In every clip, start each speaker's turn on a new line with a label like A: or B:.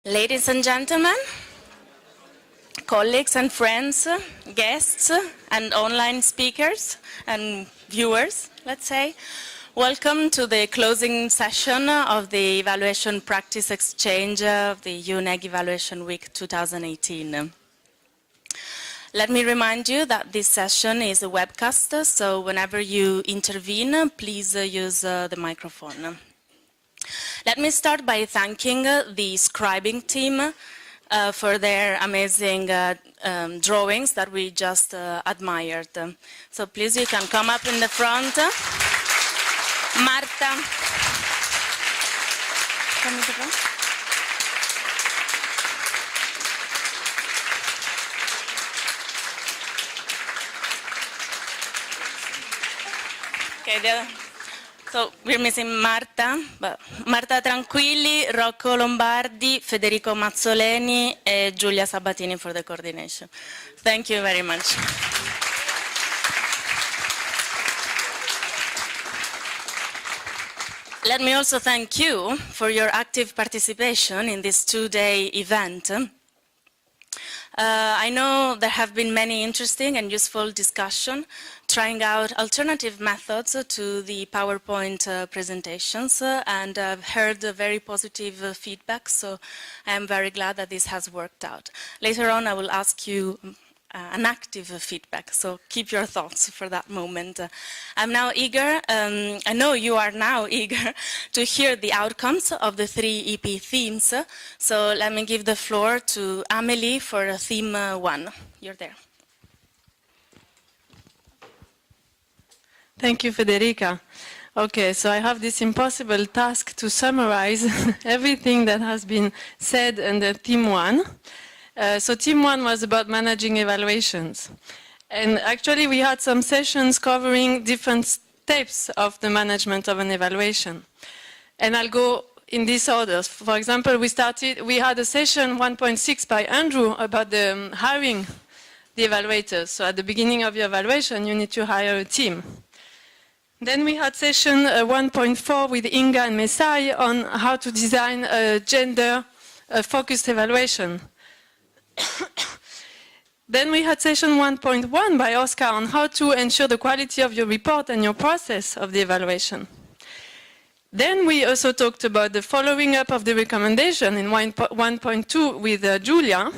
A: Ladies and gentlemen, colleagues and friends, guests and online speakers and viewers, let's say, welcome to the closing session of the Evaluation Practice Exchange of the UNEG Evaluation Week 2018. Let me remind you that this session is a webcast, so whenever you intervene, please use the microphone. Let me start by thanking the scribing team for their amazing drawings that we just admired. So please, you can come up in the front. Marta. Come in the front. Okay, so we're missing Marta, but Marta Tranquilli, Rocco Lombardi, Federico Mazzoleni, and Giulia Sabatini for the coordination. Thank you very much. Let me also thank you for your active participation in this two-day event. I know there have been many interesting and useful discussions trying out alternative methods to the PowerPoint presentations, and I've heard very positive feedback, so I am very glad that this has worked out. Later on, I will ask you an active feedback, so keep your thoughts for that moment. I'm now eager, I know you are now eager to hear the outcomes of the 3 EP themes, so let me give the floor to Amélie for theme 1. You're there.
B: Thank you, Federica. Okay, so I have this impossible task to summarize everything that has been said under theme 1. So theme 1 was about managing evaluations. And actually we had some sessions covering different steps of the management of an evaluation. And I'll go in this order. For example, we had a session 1.6 by Andrew about the hiring the evaluators. So at the beginning of your evaluation, you need to hire a team. Then we had session 1.4 with Inga and Mesai on how to design a gender-focused evaluation. Then we had session 1.1 by Oscar on how to ensure the quality of your report and your process of the evaluation. Then we also talked about the following up of the recommendation in 1.2 with Giulia.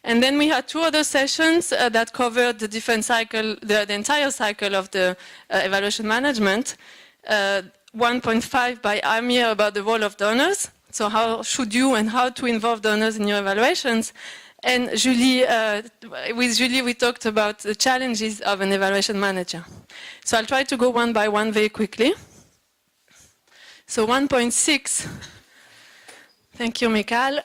B: And then we had 2 other sessions that covered the different cycle, the entire cycle of the evaluation management. 1.5 by Amir about the role of donors. So how should you and how to involve donors in your evaluations. And Julie, with Julie, we talked about the challenges of an evaluation manager. So I'll try to go one by one very quickly. So 1.6, thank you, Mikhail.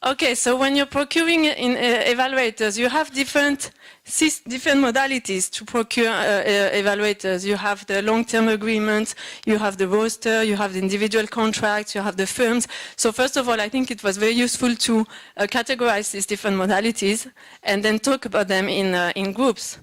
B: Okay, so when you're procuring in evaluators, you have different modalities to procure evaluators. You have the long-term agreements, you have the roster, you have the individual contracts, you have the firms. So first of all, I think it was very useful to categorize these different modalities and then talk about them in groups.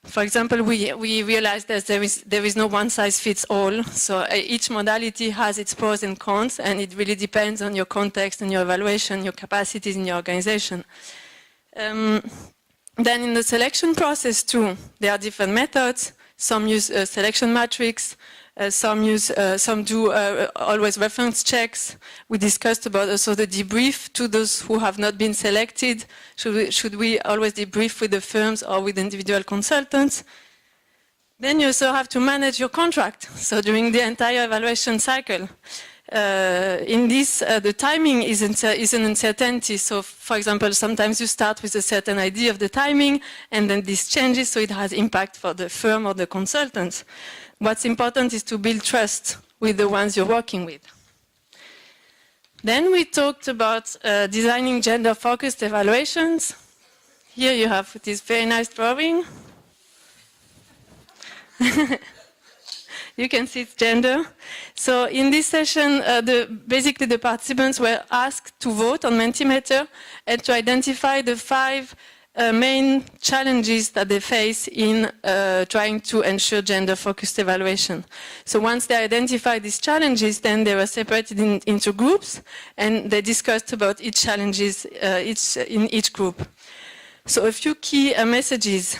B: For example, we realized that there is no one-size-fits-all, so each modality has its pros and cons, and it really depends on your context and your evaluation, your capacities in your organization. Then in the selection process too, there are different methods. Some use selection matrix, some do always reference checks. We discussed about also the debrief to those who have not been selected. Should we always debrief with the firms or with individual consultants? Then you also have to manage your contract. So during the entire evaluation cycle, in this, the timing is an uncertainty. So for example, sometimes you start with a certain idea of the timing and then this changes, so it has impact for the firm or the consultants. What's important is to build trust with the ones you're working with. Then we talked about designing gender-focused evaluations. Here you have this very nice drawing. You can see it's gender. So in this session, basically the participants were asked to vote on Mentimeter and to identify the 5 main challenges that they face in trying to ensure gender-focused evaluation. So once they identified these challenges, then they were separated into groups, and they discussed about each challenges in each group. So a few key messages.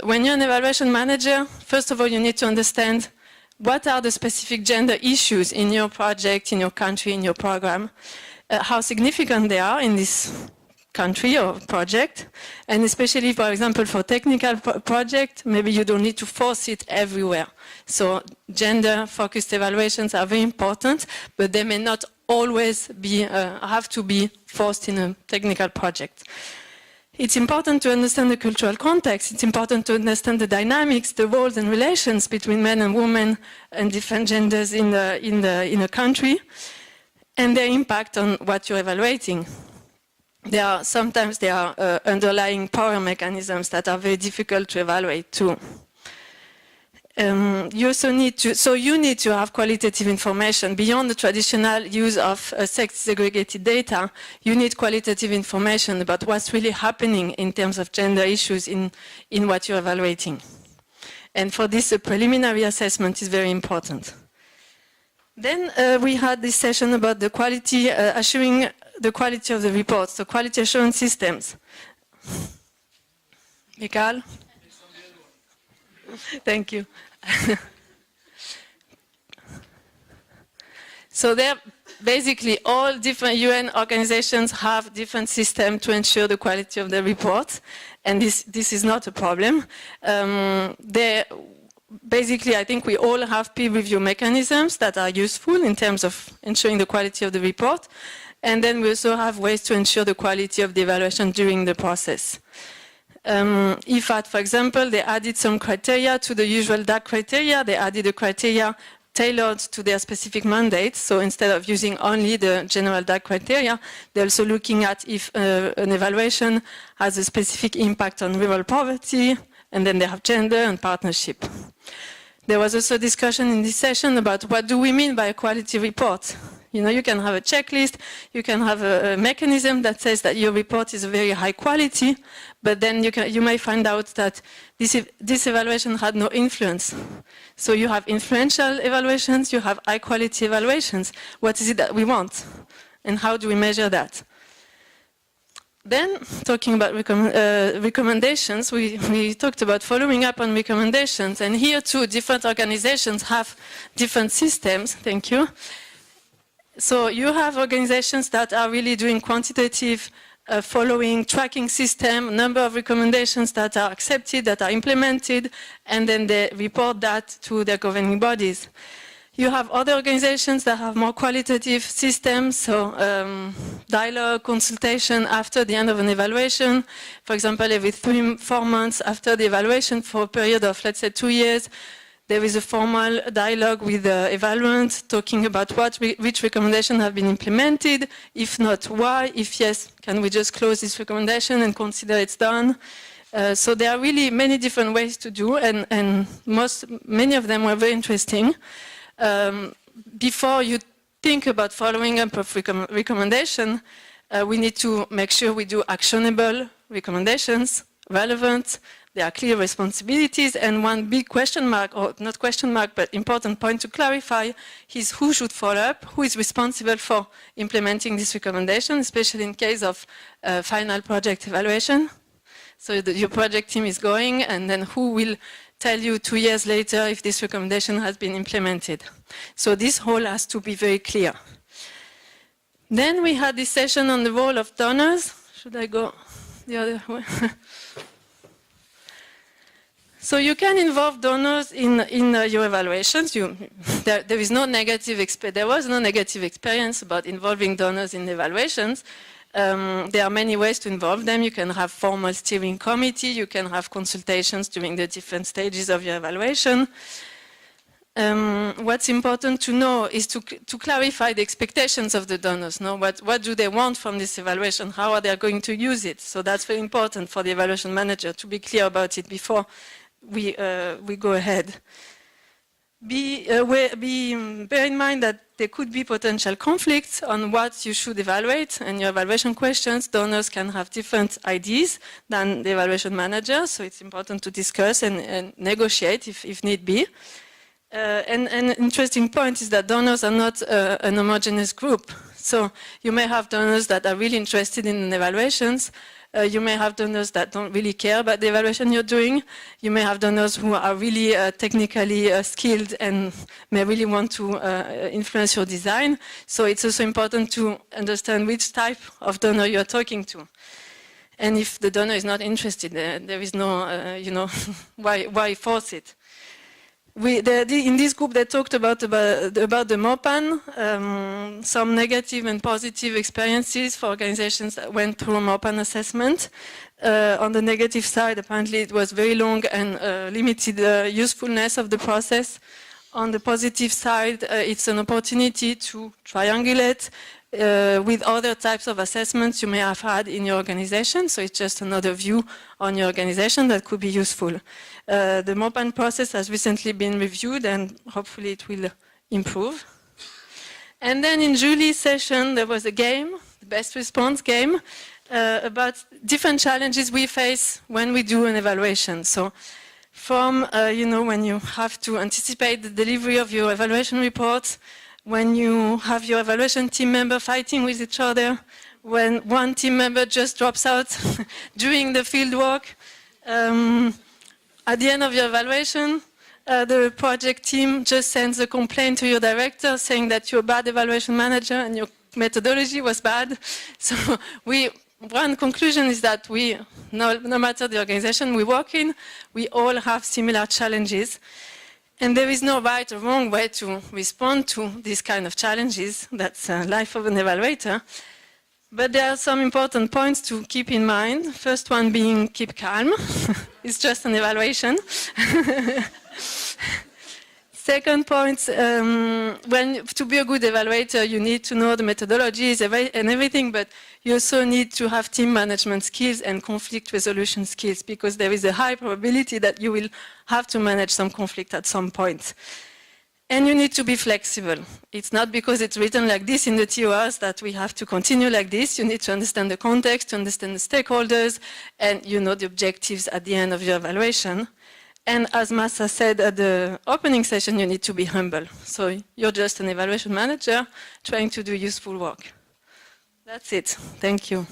B: When you're an evaluation manager, first of all, you need to understand what are the specific gender issues in your project, in your country, in your program, how significant they are in this country or project, and especially, for example, for technical project, maybe you don't need to force it everywhere. So gender-focused evaluations are very important, but they may not always be, have to be forced in a technical project. It's important to understand the cultural context. It's important to understand the dynamics, the roles and relations between men and women and different genders in a country, and their impact on what you're evaluating. Sometimes there are underlying power mechanisms that are very difficult to evaluate too. You also need to have qualitative information beyond the traditional use of sex-segregated data. You need qualitative information about what's really happening in terms of gender issues in what you're evaluating. And for this, a preliminary assessment is very important. Then we had this session about the quality, assuring the quality of the reports, the quality assurance systems. Mikhail? Thank you. So there, basically, all different UN organizations have different systems to ensure the quality of the reports, and this is not a problem. Basically, I think we all have peer review mechanisms that are useful in terms of ensuring the quality of the report, and then we also have ways to ensure the quality of the evaluation during the process. IFAD, for example, they added some criteria to the usual DAC criteria. They added a criteria tailored to their specific mandate. So instead of using only the general DAC criteria, they're also looking at if an evaluation has a specific impact on rural poverty, and then they have gender and partnership. There was also discussion in this session about what do we mean by a quality report. You know, you can have a checklist, you can have a mechanism that says that your report is very high quality, but then you may find out that this evaluation had no influence. So you have influential evaluations, you have high quality evaluations. What is it that we want? And how do we measure that? Then, talking about recommendations, we talked about following up on recommendations, and here too, different organizations have different systems. Thank you. So you have organizations that are really doing quantitative following, tracking system, number of recommendations that are accepted, that are implemented, and then they report that to their governing bodies. You have other organizations that have more qualitative systems, so dialogue, consultation after the end of an evaluation. For example, every 3-4 months after the evaluation for a period of, let's say, 2 years, there is a formal dialogue with the evaluant talking about which recommendations have been implemented, if not, why, if yes, can we just close this recommendation and consider it's done. So there are really many different ways to do, and many of them were very interesting. Before you think about following up of recommendation, we need to make sure we do actionable recommendations, relevant. There are clear responsibilities, and one big question mark, or not question mark, but important point to clarify is who should follow up, who is responsible for implementing this recommendation, especially in case of final project evaluation. So your project team is going, and then who will tell you 2 years later if this recommendation has been implemented. So this whole has to be very clear. Then we had this session on the role of donors. Should I go the other way? So you can involve donors in your evaluations. There was no negative experience about involving donors in evaluations. There are many ways to involve them. You can have formal steering committee. You can have consultations during the different stages of your evaluation. What's important to know is to clarify the expectations of the donors. No? What do they want from this evaluation? How are they going to use it? So that's very important for the evaluation manager to be clear about it before we go ahead. Bear in mind that there could be potential conflicts on what you should evaluate, and your evaluation questions, donors can have different ideas than the evaluation manager, so it's important to discuss and negotiate if need be. And an interesting point is that donors are not an homogeneous group. So you may have donors that are really interested in evaluations. You may have donors that don't really care about the evaluation you're doing. You may have donors who are really technically skilled and may really want to influence your design. So it's also important to understand which type of donor you're talking to. And if the donor is not interested, there is no, why force it? In this group, they talked about the MOPAN, some negative and positive experiences for organizations that went through MOPAN assessment. On the negative side, apparently it was very long and limited usefulness of the process. On the positive side, it's an opportunity to triangulate with other types of assessments you may have had in your organization. So it's just another view on your organization that could be useful. The MOPAN process has recently been reviewed and hopefully it will improve. And then in Julie's session, there was a game, the best response game, about different challenges we face when we do an evaluation. So from, when you have to anticipate the delivery of your evaluation reports, when you have your evaluation team member fighting with each other, when one team member just drops out during the field work. At the end of your evaluation, the project team just sends a complaint to your director saying that you're a bad evaluation manager and your methodology was bad. So one conclusion is that no matter the organization we work in, we all have similar challenges. And there is no right or wrong way to respond to these kind of challenges. That's life of an evaluator. But there are some important points to keep in mind. First one being keep calm. It's just an evaluation. Second point, to be a good evaluator, you need to know the methodologies and everything, but you also need to have team management skills and conflict resolution skills, because there is a high probability that you will have to manage some conflict at some point. And you need to be flexible. It's not because it's written like this in the TORs that we have to continue like this. You need to understand the context, to understand the stakeholders, and the objectives at the end of your evaluation. And as Massa said at the opening session, you need to be humble. So you're just an evaluation manager trying to do useful work. That's it. Thank you.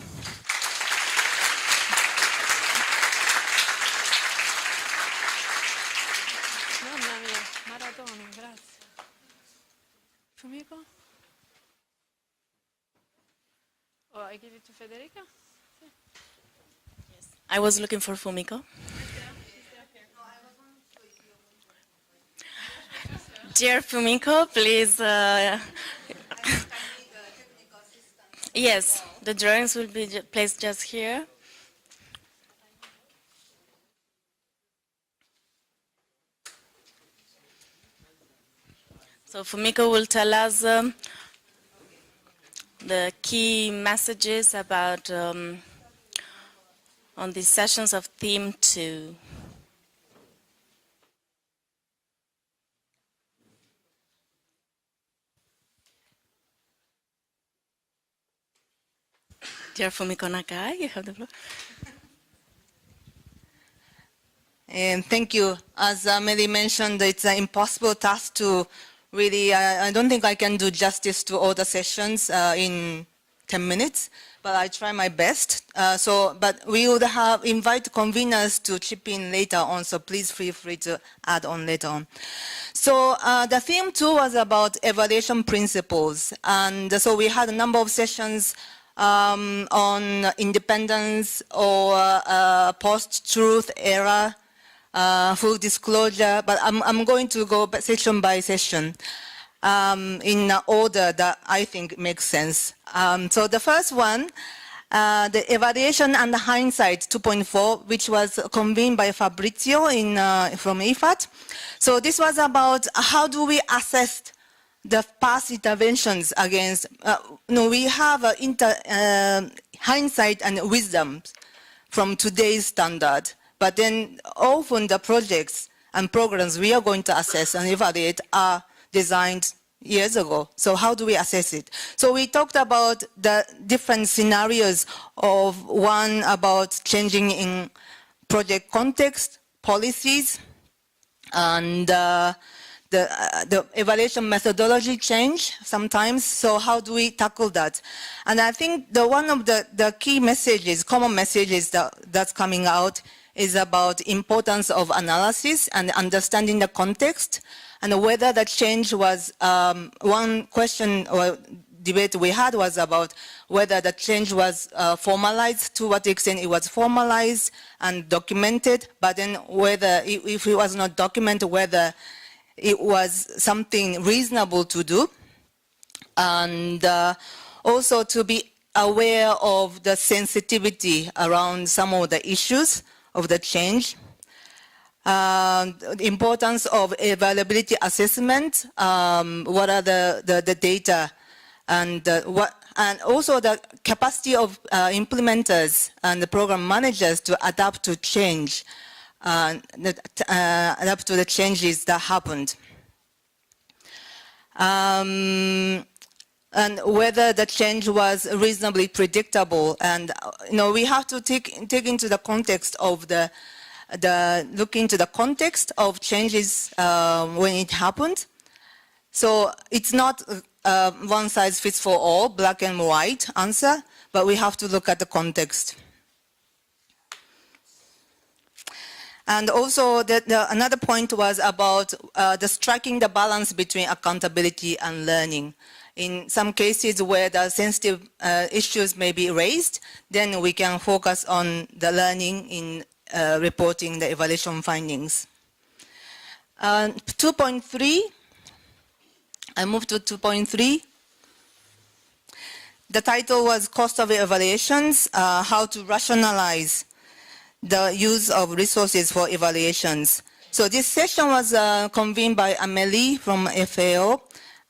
B: Fumiko? Or I give it to Federica?
A: Yes. I was looking for Fumiko. Dear Fumiko, please. Yes, the drawings will be placed just here. So Fumiko will tell us the key messages about on these sessions of theme 2. Dear Fumiko Nakai, you have the floor.
C: And thank you. As Mary mentioned, it's an impossible task to really, I don't think I can do justice to all the sessions in 10 minutes, but I try my best. But we would invite conveners to chip in later on, so please feel free to add on later on. So the theme 2 was about evaluation principles. And so we had a number of sessions on independence or post-truth era, full disclosure, but I'm going to go session by session in order that I think makes sense. So the first one, the evaluation and hindsight 2.4, which was convened by Fabrizio from IFAD. So this was about how do we assess the past interventions against, we have hindsight and wisdom from today's standard, but then often the projects and programs we are going to assess and evaluate are designed years ago. So how do we assess it? So we talked about the different scenarios of one about changing in project context, policies, and the evaluation methodology change sometimes. So how do we tackle that? And I think one of the key messages, common messages that's coming out is about importance of analysis and understanding the context, and whether the change was, one question or debate we had was about whether the change was formalized, to what extent it was formalized and documented, but then whether, if it was not documented, whether it was something reasonable to do, and also to be aware of the sensitivity around some of the issues of the change. The importance of availability assessment, what are the data, and also the capacity of implementers and the program managers to adapt to change, adapt to the changes that happened. And whether the change was reasonably predictable, and we have to take into the context of look into the context of changes when it happened. So it's not one size fits for all, black and white answer, but we have to look at the context. And also another point was about the striking the balance between accountability and learning. In some cases where the sensitive issues may be raised, then we can focus on the learning in reporting the evaluation findings. 2.3, I moved to 2.3. The title was Cost of Evaluations, How to Rationalize the Use of Resources for Evaluations. So this session was convened by Amelie from FAO,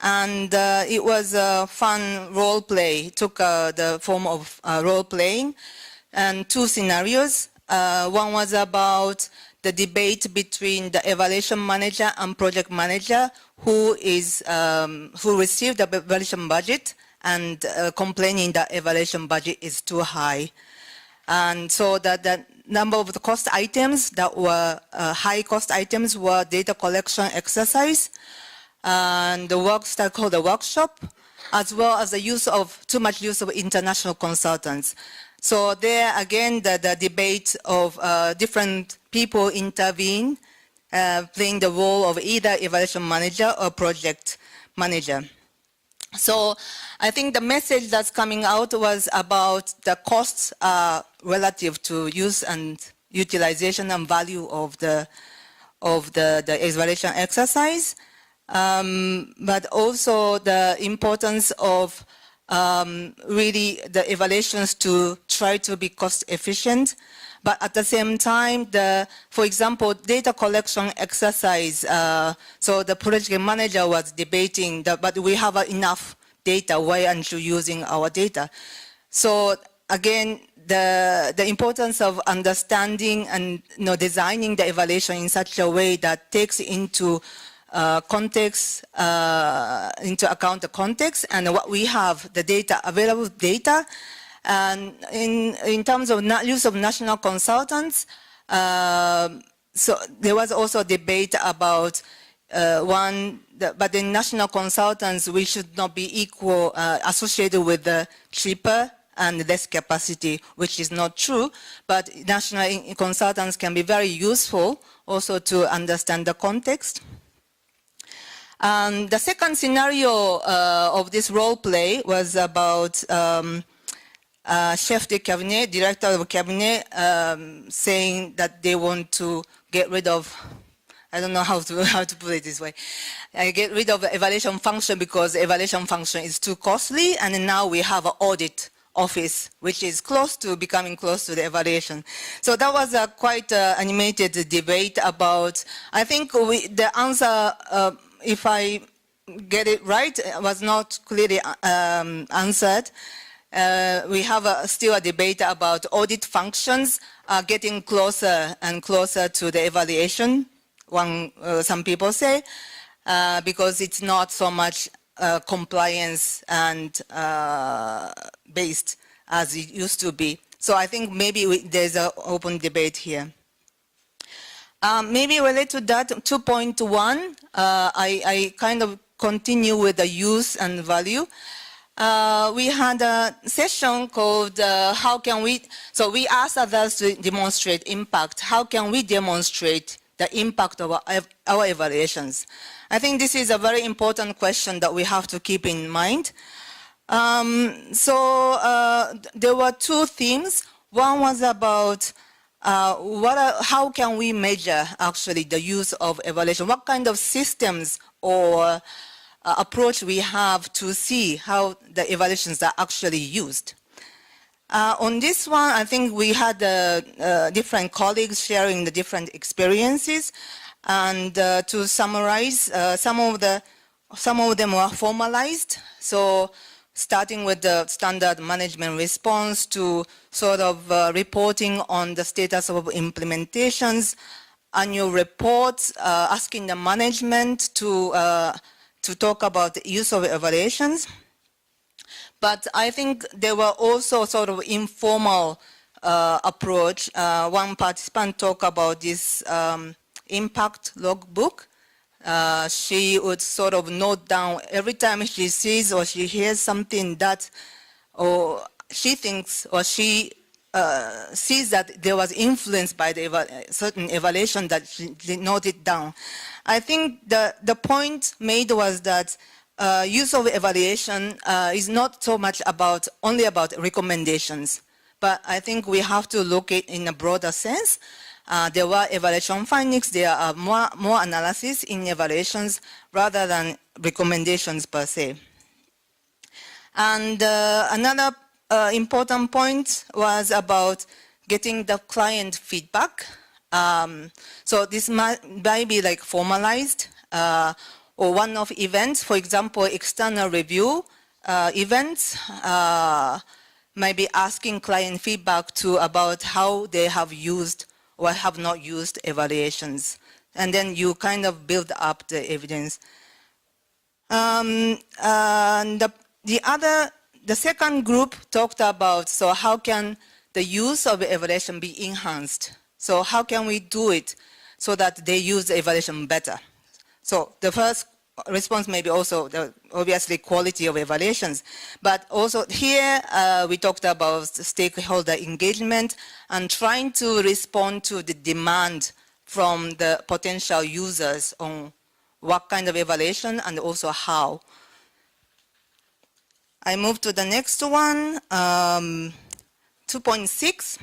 C: and it was a fun role play. It took the form of role playing, and two scenarios. One was about the debate between the evaluation manager and project manager who received the evaluation budget and complaining that evaluation budget is too high. And so that the number of the cost items that were high cost items were data collection exercise, and the work style called the workshop, as well as the too much use of international consultants. So there again, the debate of different people intervene, playing the role of either evaluation manager or project manager. So I think the message that's coming out was about the costs relative to use and utilization and value of the evaluation exercise, but also the importance of really the evaluations to try to be cost efficient, but at the same time, for example, data collection exercise, so the project manager was debating that, but we have enough data, why aren't you using our data? So again, the importance of understanding and designing the evaluation in such a way that takes into context, into account the context and what we have, the data, available data. And in terms of use of national consultants, so there was also a debate about but the national consultants, we should not be associated with the cheaper and less capacity, which is not true, but national consultants can be very useful also to understand the context. The second scenario of this role play was about chef de cabinet, director of cabinet, saying that they want to get rid of, I don't know how to put it this way, get rid of the evaluation function because the evaluation function is too costly, and now we have an audit office which is becoming close to the evaluation. So that was a quite animated debate about, I think the answer, if I get it right, was not clearly answered. We have still a debate about audit functions getting closer and closer to the evaluation, some people say, because it's not so much compliance and based as it used to be. So I think maybe there's an open debate here. Maybe related to that, 2.1, I kind of continue with the use and value. We had a session called how can we, so we asked others to demonstrate impact. How can we demonstrate the impact of our evaluations? I think this is a very important question that we have to keep in mind. There were two themes. One was about how can we measure actually the use of evaluation? What kind of systems or approach we have to see how the evaluations are actually used? On this one, I think we had different colleagues sharing the different experiences. And to summarize, some of them were formalized. So starting with the standard management response to sort of reporting on the status of implementations, annual reports, asking the management to talk about the use of evaluations. But I think there were also sort of informal approach. One participant talked about this impact logbook. She would sort of note down every time she sees or she hears something that, or she thinks or she sees that there was influence by the certain evaluation, that she noted down. I think the point made was that use of evaluation is not so much only about recommendations, but I think we have to look at it in a broader sense. There were evaluation findings, there are more analysis in evaluations rather than recommendations per se. And another important point was about getting the client feedback. So this might be like formalized or one-off events. For example, external review events might be asking client feedback about how they have used or have not used evaluations. And then you kind of build up the evidence. And the second group talked about, so how can the use of evaluation be enhanced? So how can we do it so that they use the evaluation better? So the first response may be also the obviously quality of evaluations, but also here we talked about stakeholder engagement and trying to respond to the demand from the potential users on what kind of evaluation and also how. I move to the next one, 2.6.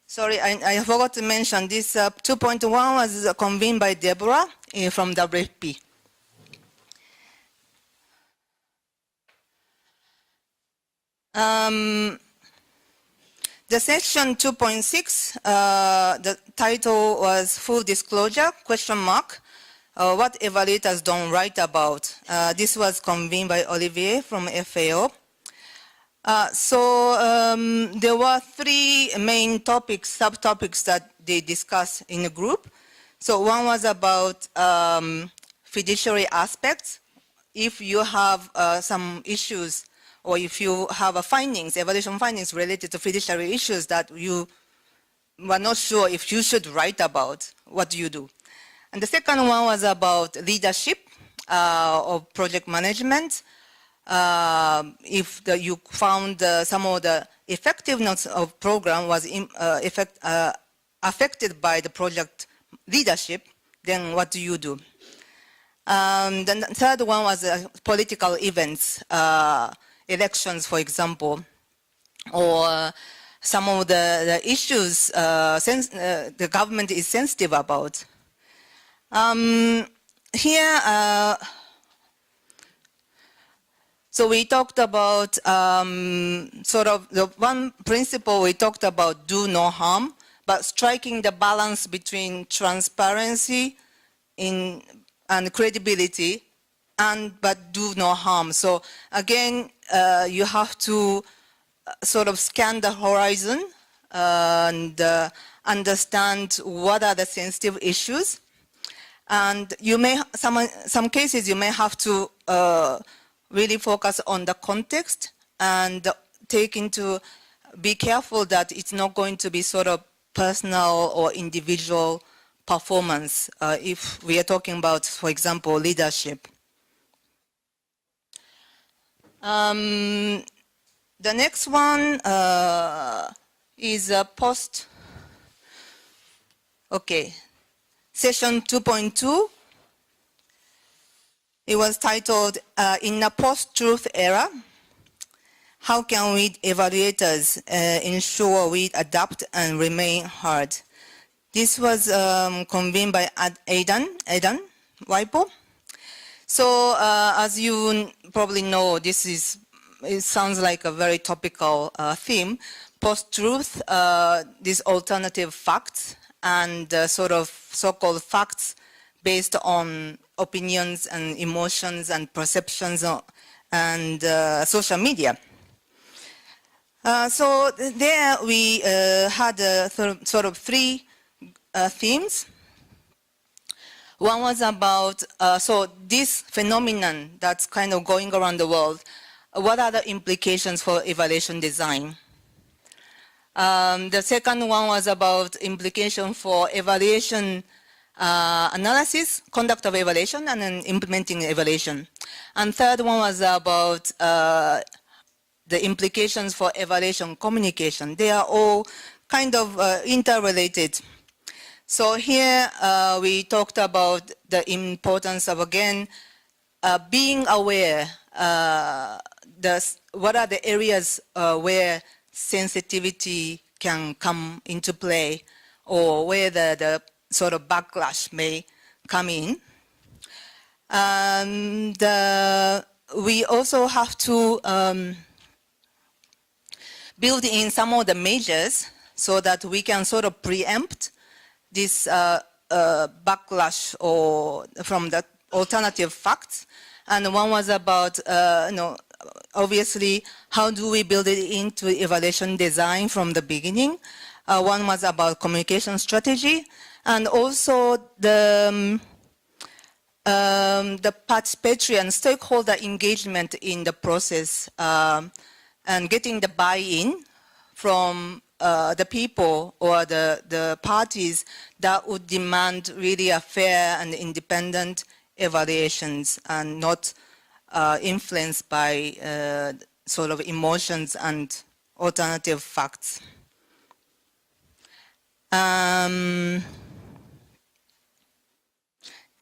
C: Sorry, I forgot to mention this 2.1 was convened by Deborah from WFP. The section 2.6, the title was Full Disclosure, ? What evaluators don't write about. This was convened by Olivier from FAO. There were three main topics, subtopics that they discussed in the group. So one was about fiduciary aspects. If you have some issues or if you have evaluation findings related to fiduciary issues that you were not sure if you should write about, what do you do? And the second one was about leadership of project management. If you found some of the effectiveness of program was affected by the project leadership, then what do you do? Then the third one was political events, elections, for example, or some of the issues the government is sensitive about. Here, so we talked about sort of the one principle we talked about, do no harm, but striking the balance between transparency and credibility, but do no harm. So again, you have to sort of scan the horizon and understand what are the sensitive issues. And you may, some cases you may have to really focus on the context and be careful that it's not going to be sort of personal or individual performance if we are talking about, for example, leadership. The next one is session 2.2. It was titled, In a Post-Truth Era, How Can We Evaluators Ensure We Adapt and Remain Hard? This was convened by Aidan Waipo. So as you probably know, it sounds like a very topical theme. Post-truth, these alternative facts and sort of so-called facts based on opinions and emotions and perceptions and social media. So there we had sort of three themes. One was about, so this phenomenon that's kind of going around the world, what are the implications for evaluation design? The second one was about implication for evaluation analysis, conduct of evaluation, and then implementing evaluation. And third one was about the implications for evaluation communication. They are all kind of interrelated. So here we talked about the importance of, again, being aware what are the areas where sensitivity can come into play, or where the sort of backlash may come in. And we also have to build in some of the measures so that we can sort of preempt this backlash from the alternative facts. And one was about, obviously, how do we build it into evaluation design from the beginning? One was about communication strategy, and also the participatory and stakeholder engagement in the process, and getting the buy-in from the people or the parties that would demand really a fair and independent evaluations and not influenced by sort of emotions and alternative facts.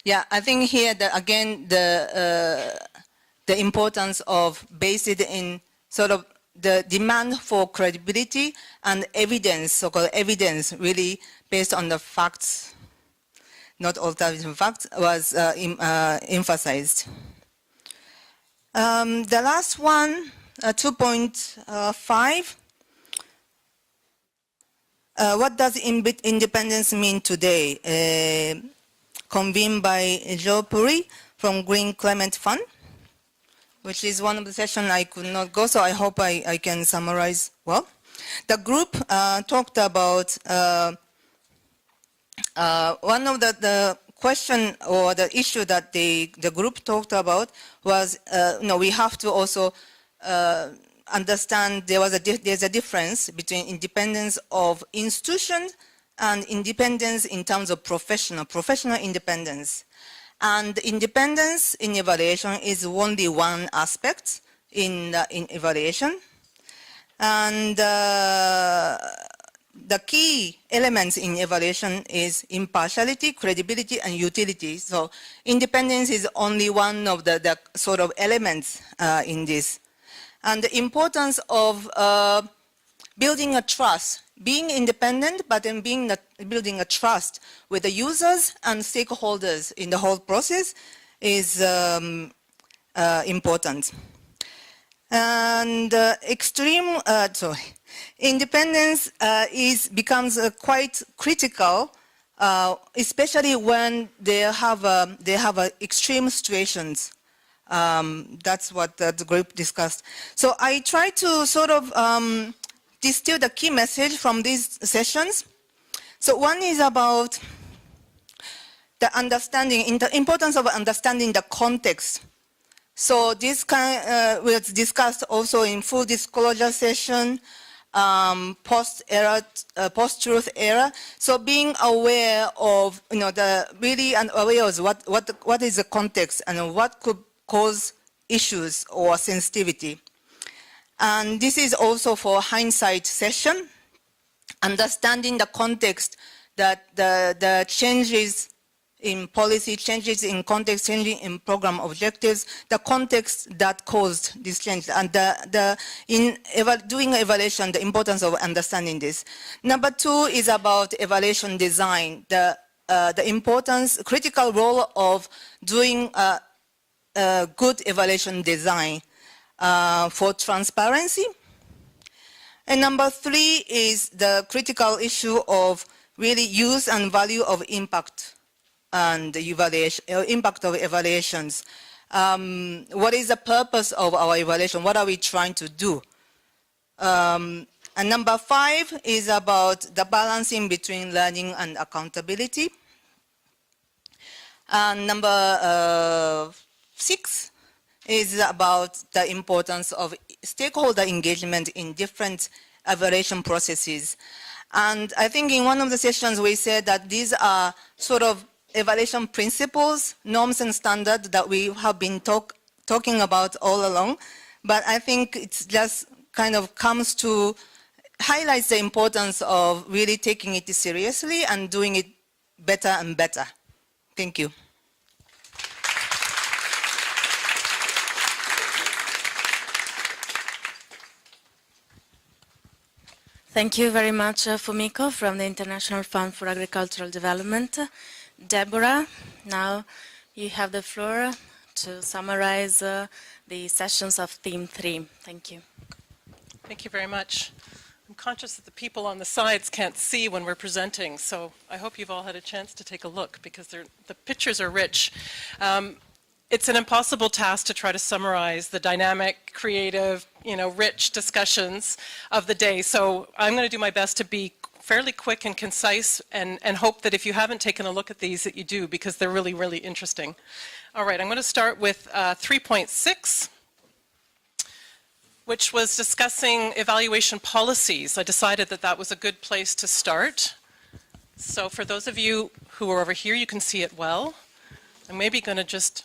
C: Yeah, I think here again the importance of based in sort of the demand for credibility and evidence, so-called evidence, really based on the facts, not alternative facts, was emphasized. The last one, 2.5. What does independence mean today? Convened by Joe Puri from Green Climate Fund, which is one of the sessions I could not go, so I hope I can summarize well. The group talked about one of the question or the issue that the group talked about was, we have to also understand there's a difference between independence of institutions and independence in terms of professional independence. And independence in evaluation is only one aspect in evaluation. And the key elements in evaluation is impartiality, credibility, and utility. So independence is only one of the sort of elements in this. And the importance of building a trust, being independent, but then building a trust with the users and stakeholders in the whole process is important. And independence becomes quite critical, especially when they have extreme situations. That's what the group discussed. So I try to sort of distill the key message from these sessions. So one is about the importance of understanding the context So this was discussed also in full disclosure session, post-truth era. So being aware of, really aware of what is the context and what could cause issues or sensitivity. And this is also for hindsight session, understanding the context that the changes in policy, changes in context, changing in program objectives, the context that caused this change, and doing evaluation, the importance of understanding this. Number 2 is about evaluation design, the importance, critical role of doing good evaluation design for transparency. And number 3 is the critical issue of really use and value of impact and evaluation, impact of evaluations. What is the purpose of our evaluation? What are we trying to do? And number 5 is about the balancing between learning and accountability. And number 6 is about the importance of stakeholder engagement in different evaluation processes. And I think in one of the sessions we said that these are sort of evaluation principles, norms and standards that we have been talking about all along. But I think it's just kind of comes to highlight the importance of really taking it seriously and doing it better and better. Thank you.
A: Thank you very much, Fumiko, from the International Fund for Agricultural Development. Deborah, now you have the floor to summarize the sessions of Theme 3. Thank you.
D: Thank you very much. I'm conscious that the people on the sides can't see when we're presenting, so I hope you've all had a chance to take a look because the pictures are rich. It's an impossible task to try to summarize the dynamic, creative, rich discussions of the day. So I'm going to do my best to be fairly quick and concise and hope that if you haven't taken a look at these that you do because they're really, really interesting. All right, I'm going to start with 3.6, which was discussing evaluation policies. I decided that that was a good place to start. So for those of you who are over here, you can see it well. I'm maybe going to just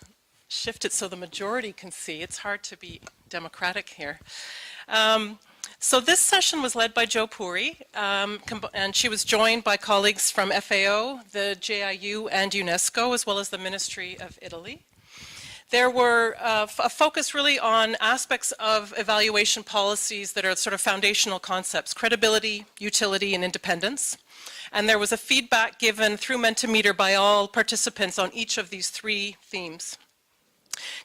D: shift it so the majority can see. It's hard to be democratic here. So this session was led by Jo Puri, and she was joined by colleagues from FAO, the JIU, and UNESCO, as well as the Ministry of Italy. There were a focus really on aspects of evaluation policies that are sort of foundational concepts: credibility, utility, and independence. And there was a feedback given through Mentimeter by all participants on each of these 3 themes.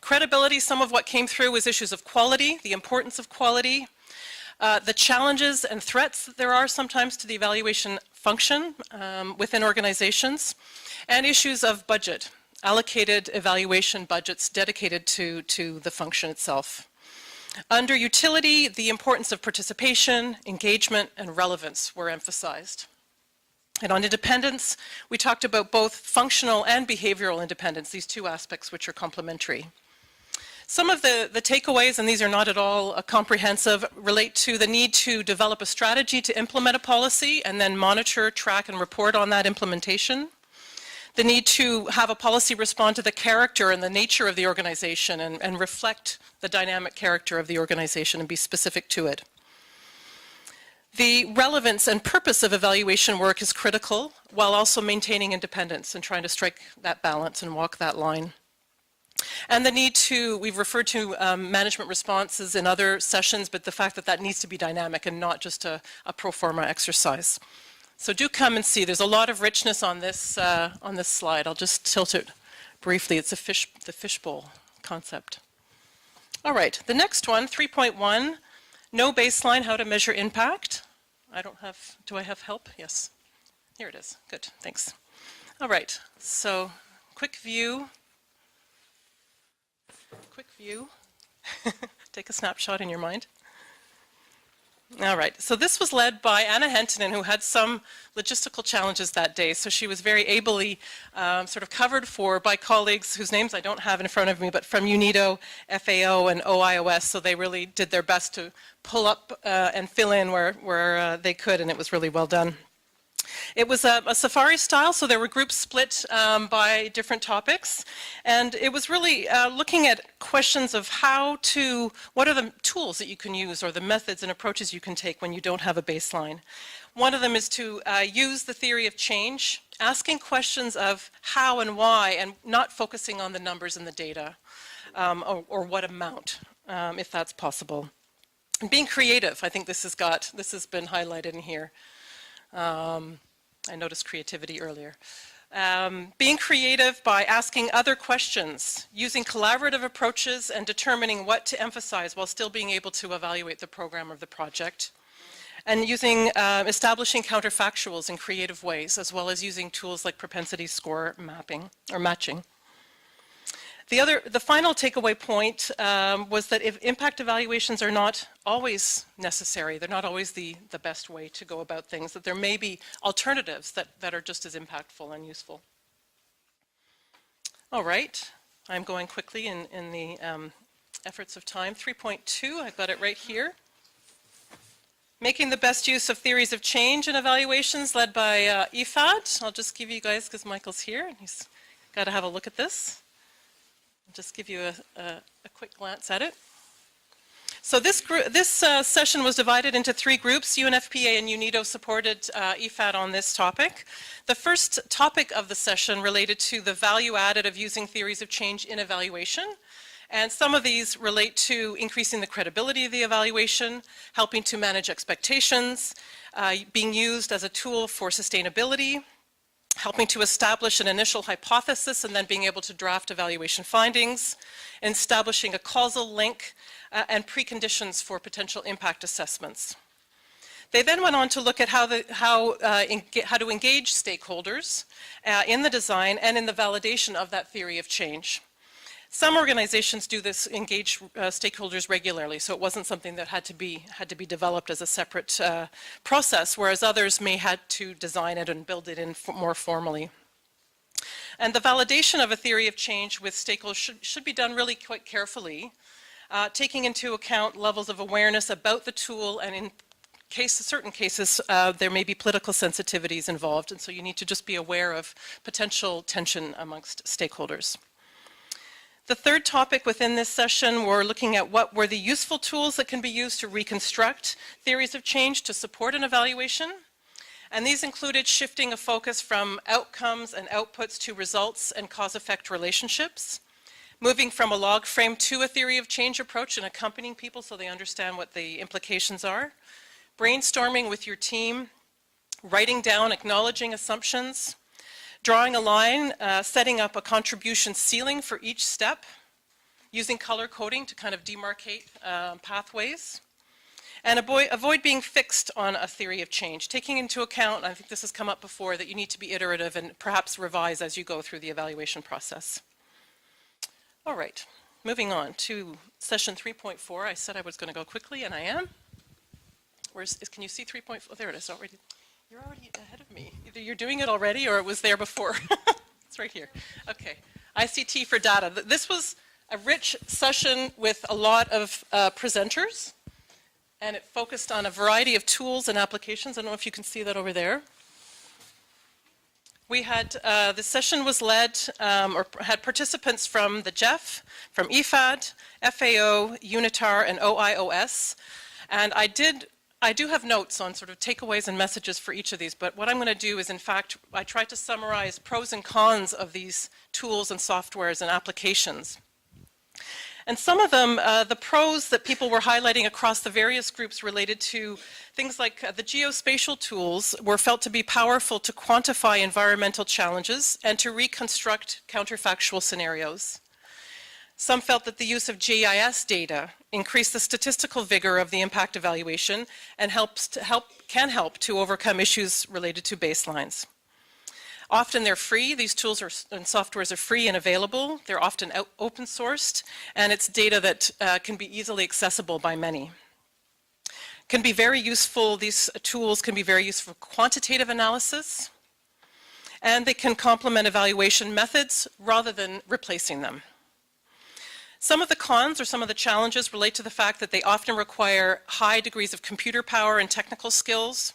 D: Credibility, some of what came through was issues of quality, the importance of quality, the challenges and threats that there are sometimes to the evaluation function within organizations, and issues of budget, allocated evaluation budgets dedicated to the function itself. Under utility, the importance of participation, engagement, and relevance were emphasized. And on independence, we talked about both functional and behavioral independence, these 2 aspects which are complementary. Some of the takeaways, and these are not at all comprehensive, relate to the need to develop a strategy to implement a policy and then monitor, track, and report on that implementation. The need to have a policy respond to the character and the nature of the organization and reflect the dynamic character of the organization and be specific to it. The relevance and purpose of evaluation work is critical, while also maintaining independence and trying to strike that balance and walk that line. And the need to, we've referred to management responses in other sessions, but the fact that that needs to be dynamic and not just a pro forma exercise. So do come and see. There's a lot of richness on this slide. I'll just tilt it briefly. It's the fishbowl concept. All right, the next one, 3.1. No baseline, how to measure impact. Do I have help? Yes. Here it is. Good, thanks. All right, so quick view. Take a snapshot in your mind. All right, so this was led by Anna Hentonen, who had some logistical challenges that day, so she was very ably sort of covered for by colleagues whose names I don't have in front of me, but from UNIDO, FAO, and OIOS, so they really did their best to pull up and fill in where they could, and it was really well done. It was a safari style, so there were groups split by different topics, and it was really looking at questions of what are the tools that you can use or the methods and approaches you can take when you don't have a baseline. One of them is to use the theory of change, asking questions of how and why, and not focusing on the numbers and the data, or what amount, if that's possible. And being creative, I think this has been highlighted in here. I noticed creativity earlier. Being creative by asking other questions, using collaborative approaches and determining what to emphasize while still being able to evaluate the program or the project. And establishing counterfactuals in creative ways, as well as using tools like propensity score mapping or matching. The final takeaway point was that if impact evaluations are not always necessary, they're not always the best way to go about things, that there may be alternatives that are just as impactful and useful. All right, I'm going quickly in the efforts of time. 3.2, I've got it right here. Making the best use of theories of change in evaluations, led by IFAD. I'll just give you guys, because Michael's here, and he's got to have a look at this. Just give you a quick glance at it. So this session was divided into 3 groups. UNFPA and UNIDO supported IFAD on this topic. The first topic of the session related to the value added of using theories of change in evaluation. And some of these relate to increasing the credibility of the evaluation, helping to manage expectations, being used as a tool for sustainability, helping to establish an initial hypothesis and then being able to draft evaluation findings, and establishing a causal link and preconditions for potential impact assessments. They then went on to look at how to engage stakeholders in the design and in the validation of that theory of change. Some organizations do this, engage stakeholders regularly, so it wasn't something that had to be developed as a separate process, whereas others may had to design it and build it in more formally. And the validation of a theory of change with stakeholders should be done really quite carefully, taking into account levels of awareness about the tool, and in certain cases there may be political sensitivities involved, and so you need to just be aware of potential tension amongst stakeholders. The third topic within this session, we're looking at what were the useful tools that can be used to reconstruct theories of change to support an evaluation. And these included shifting a focus from outcomes and outputs to results and cause-effect relationships, moving from a log frame to a theory of change approach and accompanying people so they understand what the implications are, brainstorming with your team, writing down, acknowledging assumptions, drawing a line, setting up a contribution ceiling for each step, using color coding to kind of demarcate pathways, and avoid being fixed on a theory of change, taking into account, I think this has come up before, that you need to be iterative and perhaps revise as you go through the evaluation process. All right, moving on to session 3.4. I said I was going to go quickly, and I am. Can you see 3.4? There it is already. You're already ahead of me. Either you're doing it already or it was there before. It's right here. Okay. ICT for data. This was a rich session with a lot of presenters, and it focused on a variety of tools and applications. I don't know if you can see that over there. We had, the session was led, or had participants from the GEF, from IFAD, FAO, UNITAR, and OIOS. And I do have notes on sort of takeaways and messages for each of these, but what I'm going to do is, in fact, I tried to summarize pros and cons of these tools and softwares and applications. And some of them, the pros that people were highlighting across the various groups related to things like the geospatial tools were felt to be powerful to quantify environmental challenges and to reconstruct counterfactual scenarios. Some felt that the use of GIS data increased the statistical vigor of the impact evaluation and can help to overcome issues related to baselines. Often they're free. These tools and softwares are free and available. They're often open sourced, and it's data that can be easily accessible by many. Can be very useful, these tools can be very useful for quantitative analysis, and they can complement evaluation methods rather than replacing them. Some of the cons or some of the challenges relate to the fact that they often require high degrees of computer power and technical skills.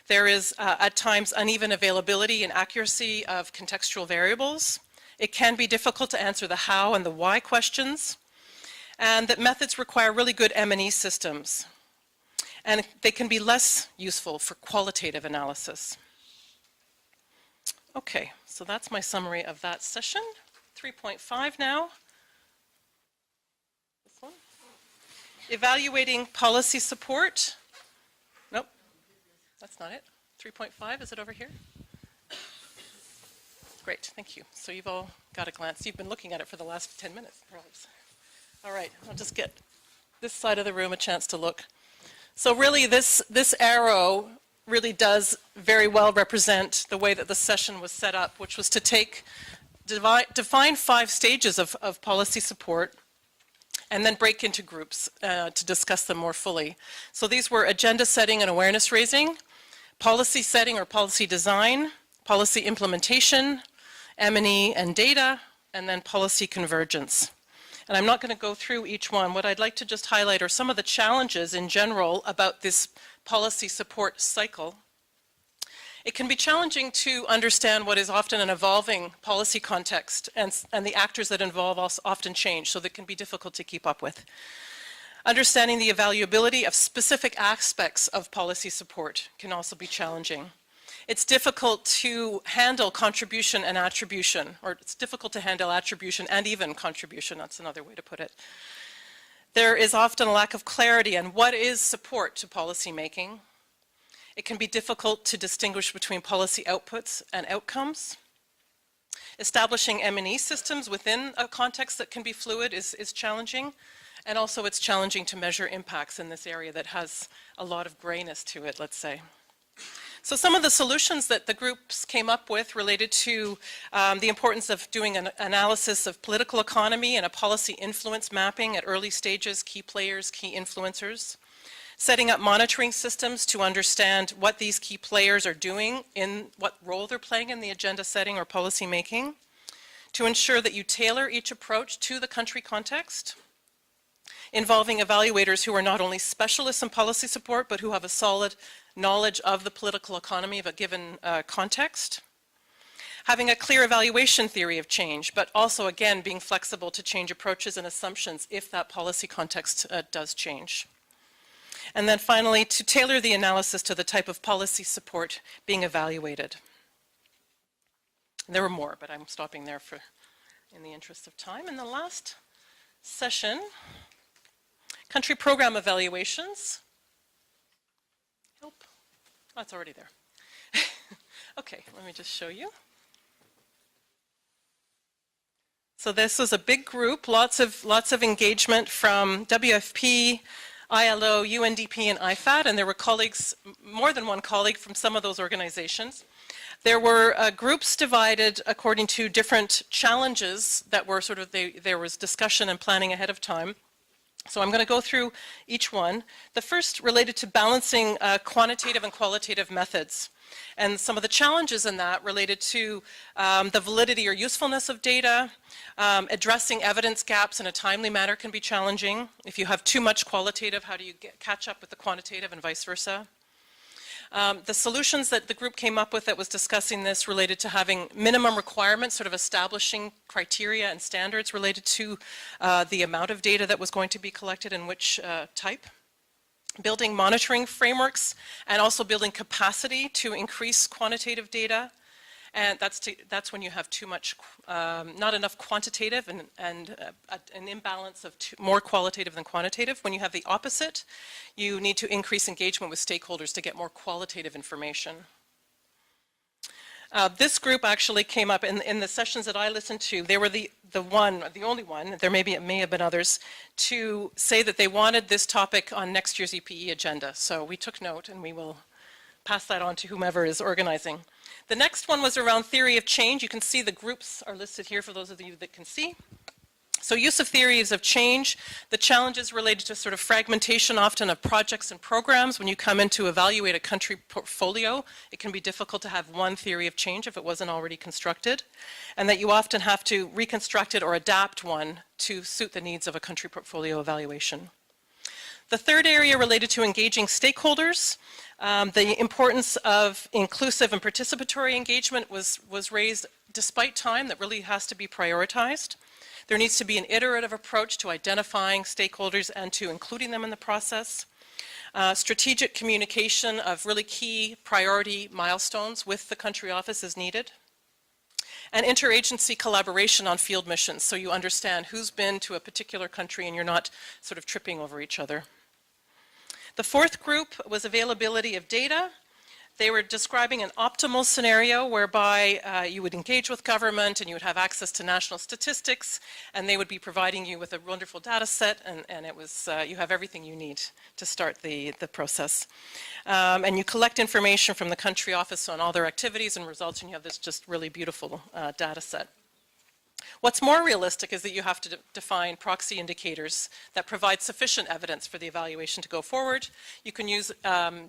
D: There is at times uneven availability and accuracy of contextual variables. It can be difficult to answer the how and the why questions, and that methods require really good M&E systems. And they can be less useful for qualitative analysis. Okay, so that's my summary of that session. 3.5 now. This one. Evaluating policy support. Nope, that's not it. 3.5, is it over here? Great, thank you. So you've all got a glance. You've been looking at it for the last 10 minutes, perhaps. All right, I'll just get this side of the room a chance to look. So really this arrow really does very well represent the way that the session was set up, which was to define 5 stages of policy support and then break into groups to discuss them more fully. So these were agenda setting and awareness raising, policy setting or policy design, policy implementation, M&E and data, and then policy convergence. And I'm not going to go through each one. What I'd like to just highlight are some of the challenges in general about this policy support cycle. It can be challenging to understand what is often an evolving policy context, and the actors that involve often change, so that can be difficult to keep up with. Understanding the evaluability of specific aspects of policy support can also be challenging. It's difficult to handle contribution and attribution, or it's difficult to handle attribution and even contribution, that's another way to put it. There is often a lack of clarity on what is support to policy making. It can be difficult to distinguish between policy outputs and outcomes. Establishing M&E systems within a context that can be fluid is challenging, and also it's challenging to measure impacts in this area that has a lot of grayness to it, let's say. So some of the solutions that the groups came up with related to the importance of doing an analysis of political economy and a policy influence mapping at early stages, key players, key influencers. Setting up monitoring systems to understand what these key players are doing, in what role they're playing in the agenda setting or policy making. To ensure that you tailor each approach to the country context. Involving evaluators who are not only specialists in policy support, but who have a solid knowledge of the political economy of a given context. Having a clear evaluation theory of change, but also, again, being flexible to change approaches and assumptions if that policy context does change. And then finally, to tailor the analysis to the type of policy support being evaluated. There were more, but I'm stopping there in the interest of time. And the last session, country program evaluations. Help. Oh, it's already there. Okay, let me just show you. So this was a big group, lots of engagement from WFP, ILO, UNDP, and IFAD, and there were colleagues, more than one colleague from some of those organizations. There were groups divided according to different challenges that were sort of, there was discussion and planning ahead of time. So I'm going to go through each one. The first related to balancing quantitative and qualitative methods. And some of the challenges in that related to the validity or usefulness of data. Addressing evidence gaps in a timely manner can be challenging. If you have too much qualitative, how do you catch up with the quantitative and vice versa? The solutions that the group came up with that was discussing this related to having minimum requirements, sort of establishing criteria and standards related to the amount of data that was going to be collected and which type. Building monitoring frameworks and also building capacity to increase quantitative data. And that's when you have too much, not enough quantitative and an imbalance of more qualitative than quantitative. When you have the opposite, you need to increase engagement with stakeholders to get more qualitative information. This group actually came up in the sessions that I listened to. They were the only one, there may have been others, to say that they wanted this topic on next year's EPE agenda. So we took note and we will pass that on to whomever is organizing. The next one was around theory of change. You can see the groups are listed here for those of you that can see. So use of theories of change, the challenges related to sort of fragmentation often of projects and programs. When you come in to evaluate a country portfolio, it can be difficult to have one theory of change if it wasn't already constructed, and that you often have to reconstruct it or adapt one to suit the needs of a country portfolio evaluation. The third area related to engaging stakeholders. The importance of inclusive and participatory engagement was raised despite time. That really has to be prioritized. There needs to be an iterative approach to identifying stakeholders and to including them in the process. Strategic communication of really key priority milestones with the country office is needed. And interagency collaboration on field missions, so you understand who's been to a particular country and you're not sort of tripping over each other. The fourth group was availability of data. They were describing an optimal scenario whereby you would engage with government and you would have access to national statistics, and they would be providing you with a wonderful data set, and it was, you have everything you need to start the process. And you collect information from the country office on all their activities and results, and you have this just really beautiful data set. What's more realistic is that you have to define proxy indicators that provide sufficient evidence for the evaluation to go forward. You can use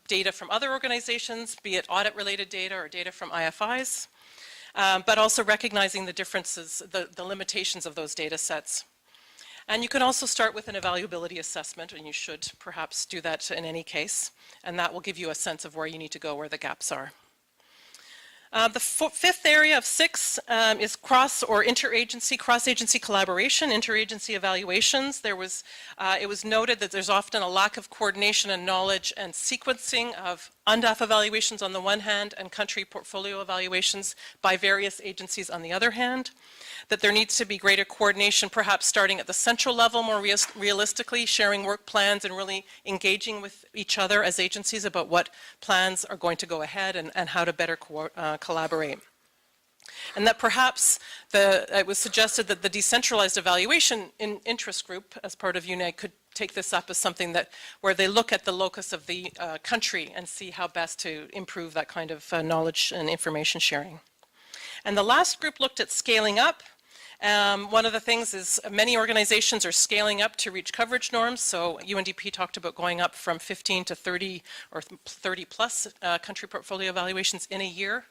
D: data from other organizations, be it audit-related data or data from IFIs, but also recognizing the differences, the limitations of those data sets. And you can also start with an evaluability assessment, and you should perhaps do that in any case, and that will give you a sense of where you need to go, where the gaps are. The fifth area of 6 is cross-agency collaboration, interagency evaluations. It was noted that there's often a lack of coordination and knowledge and sequencing of UNDAF evaluations on the one hand and country portfolio evaluations by various agencies on the other hand. That there needs to be greater coordination, perhaps starting at the central level more realistically, sharing work plans and really engaging with each other as agencies about what plans are going to go ahead and how to better collaborate. And that perhaps it was suggested that the decentralized evaluation interest group as part of UNEG could take this up as something where they look at the locus of the country and see how best to improve that kind of knowledge and information sharing. And the last group looked at scaling up. One of the things is many organizations are scaling up to reach coverage norms. So UNDP talked about going up from 15 to 30 or 30 plus country portfolio evaluations in a year.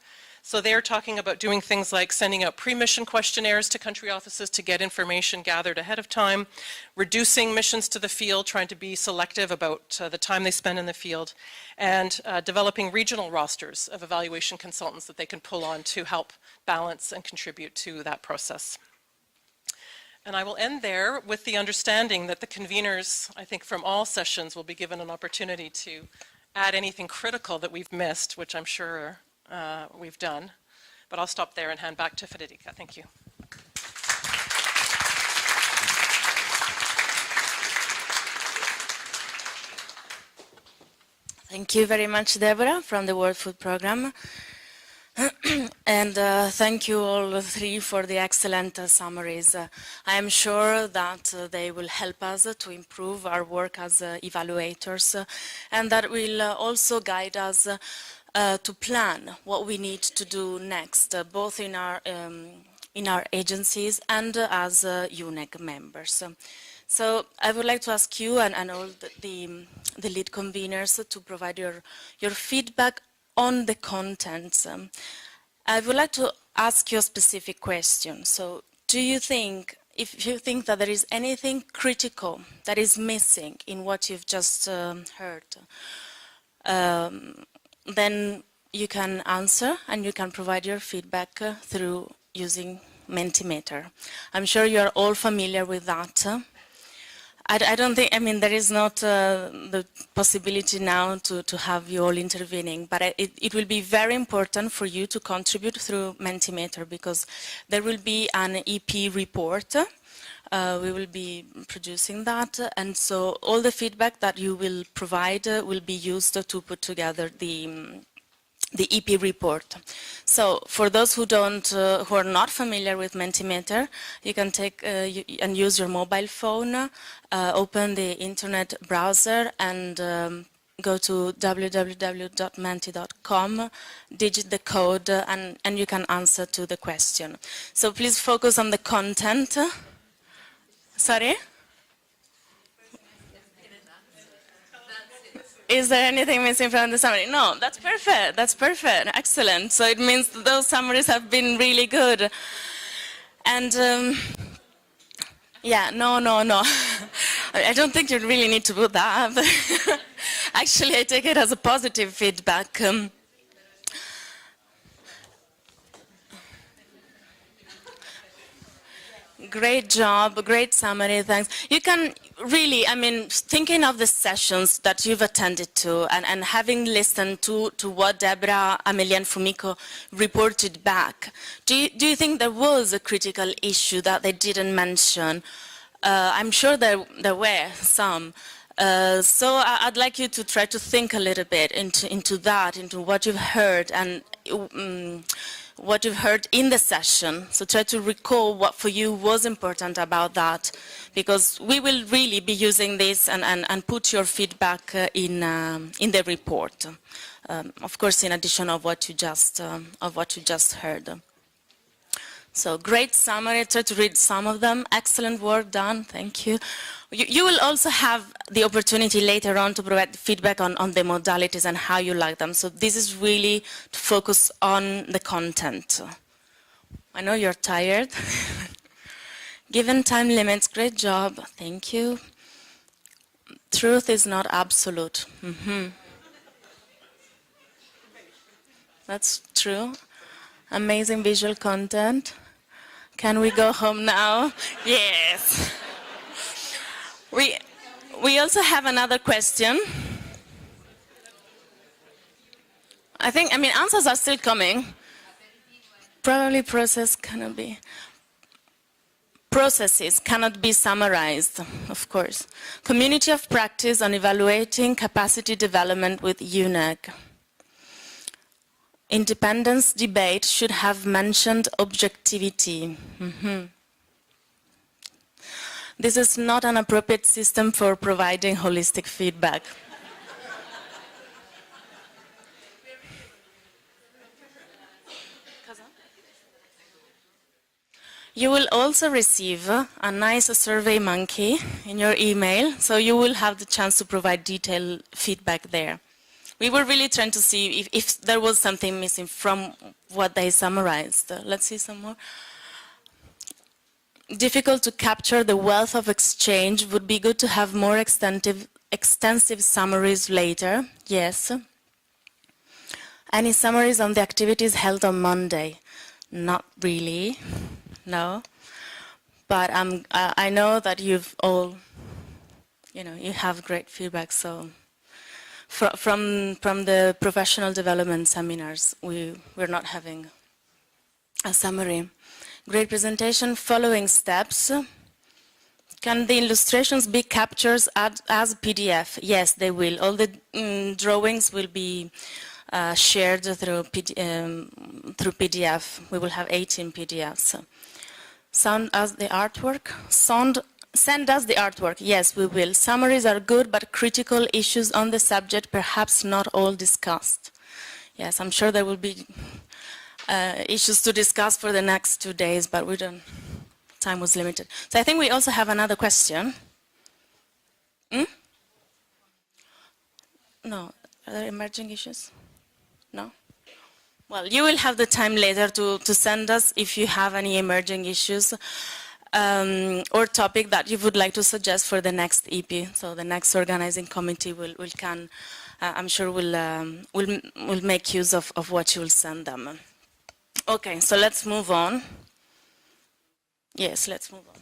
D: So they're talking about doing things like sending out pre-mission questionnaires to country offices to get information gathered ahead of time, reducing missions to the field, trying to be selective about the time they spend in the field, and developing regional rosters of evaluation consultants that they can pull on to help balance and contribute to that process. And I will end there with the understanding that the conveners, I think from all sessions, will be given an opportunity to add anything critical that we've missed, which I'm sure we've done. But I'll stop there and hand back to Federica. Thank you.
A: Thank you very much, Deborah, from the World Food Programme. And thank you all three for the excellent summaries. I am sure that they will help us to improve our work as evaluators, and that will also guide us to plan what we need to do next, both in our agencies and as UNEG members. So I would like to ask you and all the lead conveners to provide your feedback on the contents. I would like to ask you a specific question. So do you think, if you think that there is anything critical that is missing in what you've just heard, then you can answer and you can provide your feedback through using Mentimeter. I'm sure you're all familiar with that. I don't think, I mean, there is not the possibility now to have you all intervening, but it will be very important for you to contribute through Mentimeter, because there will be an EP report. We will be producing that, and so all the feedback that you will provide will be used to put together the EP report. So for those who are not familiar with Mentimeter, you can take and use your mobile phone, open the internet browser and go to www.menti.com, digit the code, and you can answer to the question. So please focus on the content Sorry? Is there anything missing from the summary? No, that's perfect. That's perfect. Excellent. So it means those summaries have been really good. And yeah, no. I don't think you really need to put that. Actually, I take it as a positive feedback. Great job, great summary, thanks. You can really, I mean, thinking of the sessions that you've attended to and having listened to what Deborah, Amelia and Fumiko reported back, do you think there was a critical issue that they didn't mention? I'm sure there were some. So I'd like you to try to think a little bit into that, into what you've heard and what you've heard in the session. So try to recall what for you was important about that, because we will really be using this and put your feedback in the report. Of course, in addition of what you just heard. So great summary. Try to read some of them. Excellent work done. Thank you. You will also have the opportunity later on to provide feedback on the modalities and how you like them. So this is really to focus on the content. I know you're tired. Given time limits, great job. Thank you. Truth is not absolute. That's true. Amazing visual content. Can we go home now? Yes. We also have another question. I mean, answers are still coming. Probably processes cannot be summarized, of course. Community of practice on evaluating capacity development with UNEG. Independence debate should have mentioned objectivity. This is not an appropriate system for providing holistic feedback. You will also receive a nice survey monkey in your email, so you will have the chance to provide detailed feedback there. We were really trying to see if there was something missing from what they summarized. Let's see some more. Difficult to capture the wealth of exchange. Would be good to have more extensive summaries later. Yes. Any summaries on the activities held on Monday? Not really. No. But I know that you've all, you have great feedback. So from the professional development seminars, we're not having a summary. Great presentation. Following steps. Can the illustrations be captured as PDF? Yes, they will. All the drawings will be shared through PDF. We will have 18 PDFs. Send us the artwork. Send us the artwork. Yes, we will. Summaries are good, but critical issues on the subject, perhaps not all discussed. Yes, I'm sure there will be issues to discuss for the next 2 days, but time was limited. So I think we also have another question. No, are there emerging issues? No? Well, you will have the time later to send us if you have any emerging issues or topic that you would like to suggest for the next EP. So the next organizing committee I'm sure will make use of what you will send them. Okay, so let's move on. Yes, let's move on.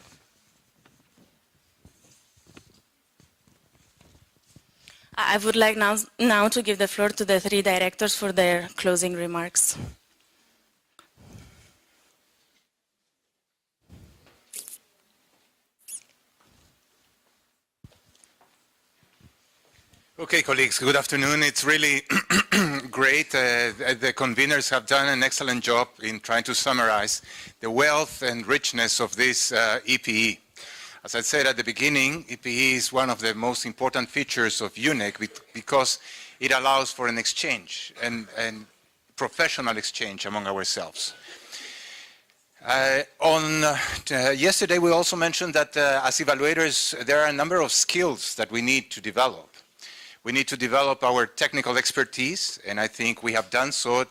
A: I would like now to give the floor to the 3 directors for their closing remarks.
E: Okay, colleagues, good afternoon. It's really great. The conveners have done an excellent job in trying to summarize the wealth and richness of this EPE. As I said at the beginning, EPE is one of the most important features of UNEG because it allows for an exchange and professional exchange among ourselves. Yesterday, we also mentioned that as evaluators, there are a number of skills that we need to develop. We need to develop our technical expertise, and I think we have done so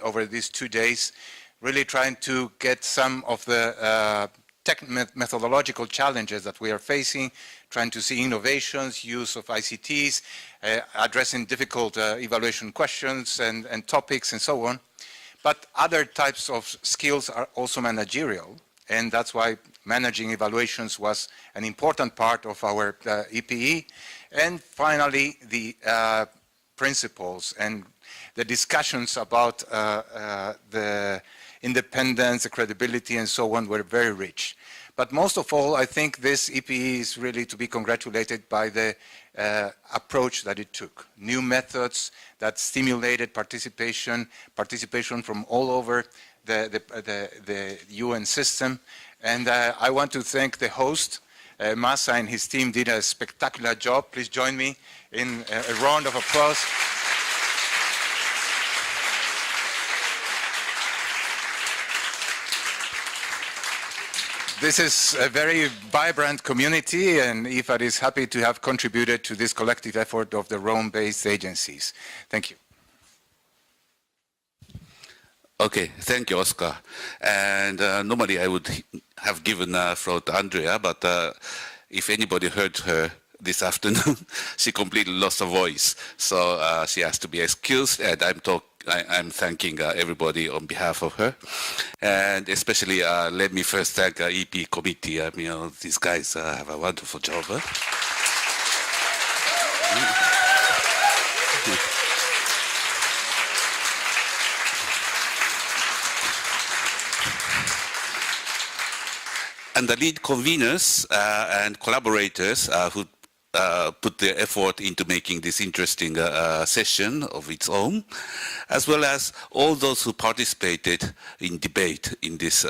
E: over these 2 days, really trying to get some of the methodological challenges that we are facing, trying to see innovations, use of ICTs, addressing difficult evaluation questions and topics and so on. But other types of skills are also managerial, and that's why managing evaluations was an important part of our EPE. And finally, the principles and the discussions about the independence, the credibility, and so on were very rich. But most of all, I think this EPE is really to be congratulated by the approach that it took. New methods that stimulated participation from all over the UN system. And I want to thank the host, Masa, and his team did a spectacular job. Please join me in a round of applause. This is a very vibrant community, and IFAD is happy to have contributed to this collective effort of the Rome-based agencies. Thank you.
F: Okay, thank you, Oscar. And normally I would have given floor to Andrea, but if anybody heard her this afternoon, she completely lost her voice. So she has to be excused, and I'm thanking everybody on behalf of her. And especially, let me first thank EP committee. These guys have a wonderful job. And the lead conveners and collaborators who put their effort into making this interesting session of its own, as well as all those who participated in debate in these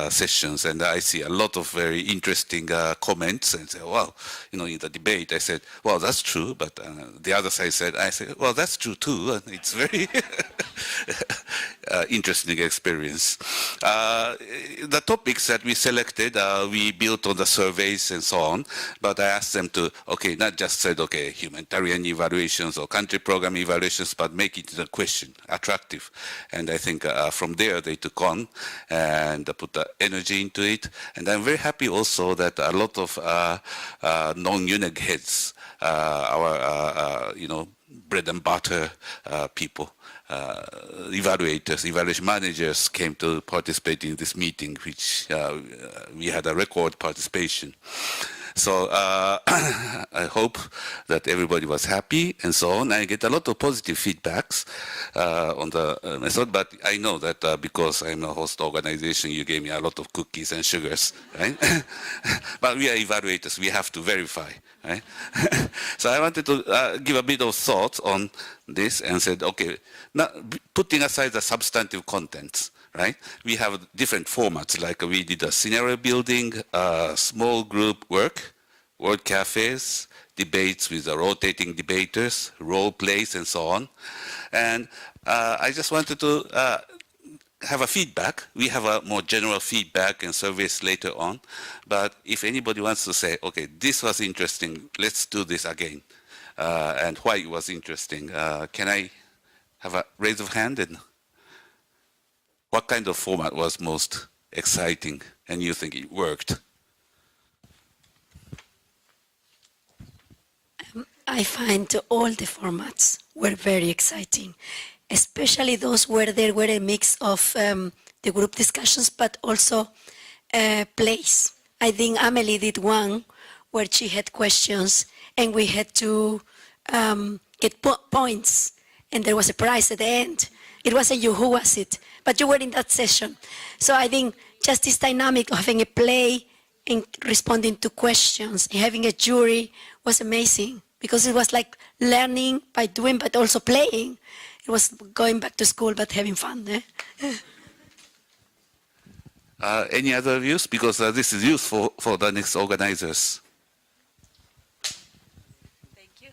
F: sessions. And I see a lot of very interesting comments and say, well, in the debate, I said, well, that's true. But the other side said, well, that's true too. And it's very interesting experience. The topics that we selected, we built on the surveys and so on, but I asked them to, okay, not just said, okay, humanitarian evaluations or country program evaluations, but make it a question, attractive. And I think from there they took on and put the energy into it. And I'm very happy also that a lot of non-UNEG heads, our, bread and butter people, evaluators, evaluation managers came to participate in this meeting, which we had a record participation. So I hope that everybody was happy and so on. I get a lot of positive feedbacks on the method, but I know that because I'm a host organization, you gave me a lot of cookies and sugars, right? But we are evaluators, we have to verify, right? So I wanted to give a bit of thoughts on this and said, okay, now putting aside the substantive contents, right? We have different formats, like we did a scenario building, small group work, word cafes, debates with the rotating debaters, role plays, and so on. And I just wanted to have a feedback. We have a more general feedback and surveys later on. But if anybody wants to say, okay, this was interesting, let's do this again, and why it was interesting, can I have a raise of hand? And what kind of format was most exciting and you think it worked?
G: I find all the formats were very exciting, especially those where there were a mix of the group discussions, but also plays. I think Amelie did one where she had questions and we had to get points, and there was a prize at the end. It wasn't you, who was it? But you were in that session. So I think just this dynamic of having a play and responding to questions, and having a jury was amazing, because it was like learning by doing, but also playing. It was going back to school, but having fun.
F: Any other views? Because this is useful for the next organizers.
A: Thank you.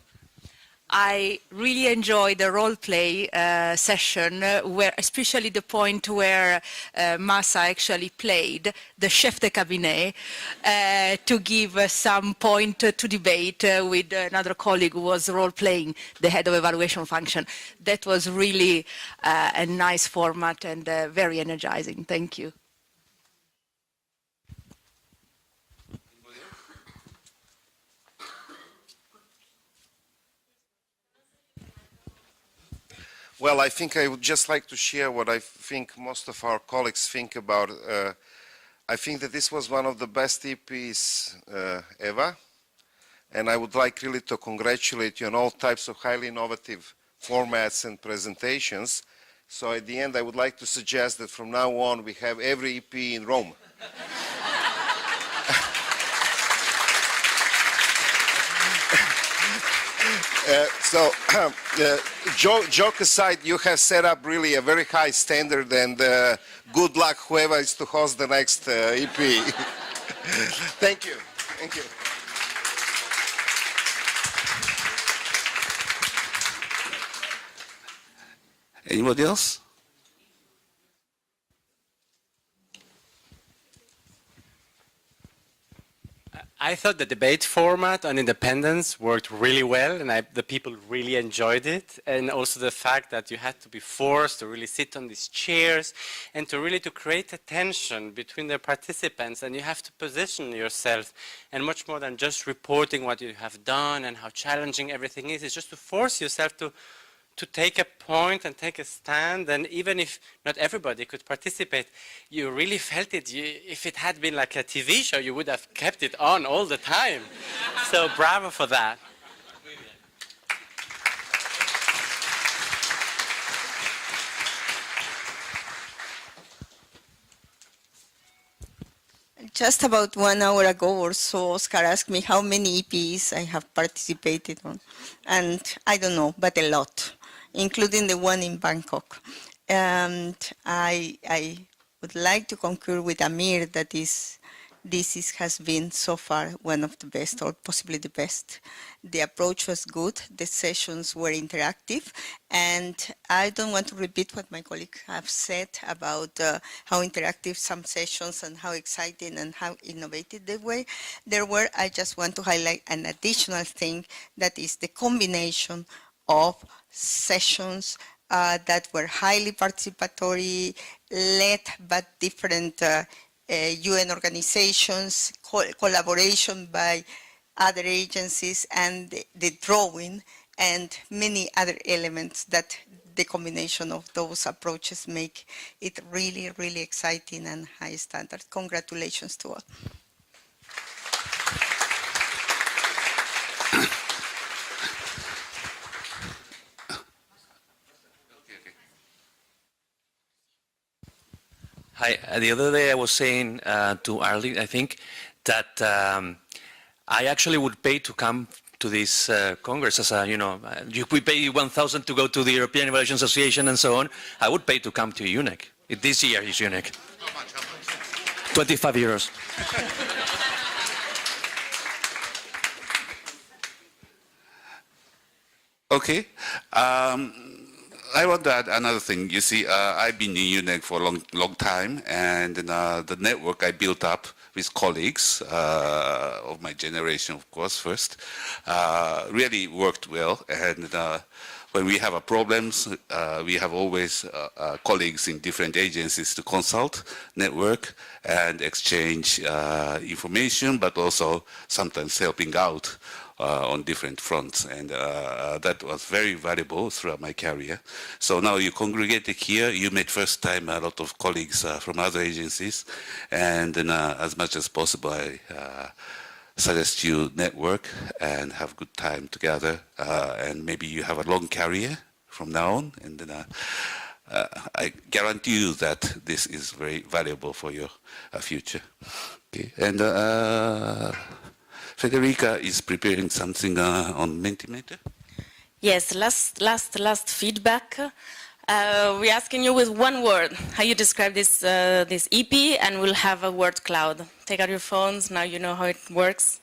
H: I really enjoyed the role play session, where especially the point where Massa actually played the chef de cabinet to give some point to debate with another colleague who was role playing the head of evaluation function. That was really a nice format and very energizing. Thank you.
I: Well, I think I would just like to share what I think most of our colleagues think about. I think that this was one of the best EPs ever, and I would like really to congratulate you on all types of highly innovative formats and presentations. So at the end, I would like to suggest that from now on, we have every EP in Rome. Joke aside, you have set up really a very high standard, and good luck whoever is to host the next EP. Thank you. Thank you.
F: Anybody else?
J: I thought the debate format on independence worked really well, and the people really enjoyed it. And also the fact that you had to be forced to really sit on these chairs and to create a tension between the participants, and you have to position yourself, and much more than just reporting what you have done and how challenging everything is, it's just to force yourself to take a point and take a stand. And even if not everybody could participate, you really felt it. If it had been like a TV show, you would have kept it on all the time. So bravo for that.
K: Just about 1 hour ago or so, Oscar asked me how many EPs I have participated on. And I don't know, but a lot, including the one in Bangkok. And I would like to concur with Amir that this has been so far one of the best, or possibly the best. The approach was good, the sessions were interactive, and I don't want to repeat what my colleagues have said about how interactive some sessions and how exciting and how innovative they were. I just want to highlight an additional thing, that is the combination of sessions that were highly participatory, led by different UN organizations, collaboration by other agencies, and the drawing, and many other elements that the combination of those approaches make it really, really exciting and high standard. Congratulations to all.
L: Hi, the other day I was saying to Arlie, I think, that I actually would pay to come to this Congress as a, we pay 1,000 to go to the European Evaluation Association and so on. I would pay to come to UNEG. This year is UNEG. How much? 25 euros.
F: Okay. I want to add another thing. You see, I've been in UNEG for a long time, and the network I built up with colleagues of my generation, of course, first, really worked well. And when we have problems, we have always colleagues in different agencies to consult, network, and exchange information, but also sometimes helping out on different fronts, and that was very valuable throughout my career. So now you congregated here, you met first time a lot of colleagues from other agencies, and then as much as possible I suggest you network and have good time together, and maybe you have a long career from now on, and then I guarantee you that this is very valuable for your future. Okay. And Federica is preparing something on Mentimeter.
A: Yes, last feedback. We're asking you with one word how you describe this EP, and we'll have a word cloud. Take out your phones, now you know how it works.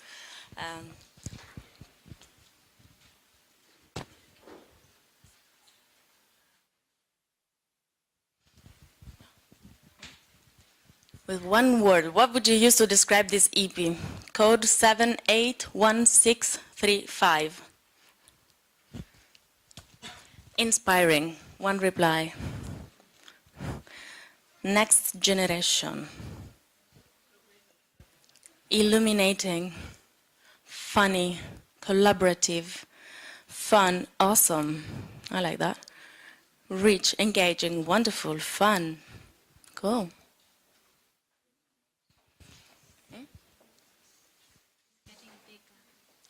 A: With one word, what would you use to describe this EP? Code 781635. Inspiring, one reply. Next generation. Illuminating, funny, collaborative, fun, awesome. I like that. Rich, engaging, wonderful, fun. Cool.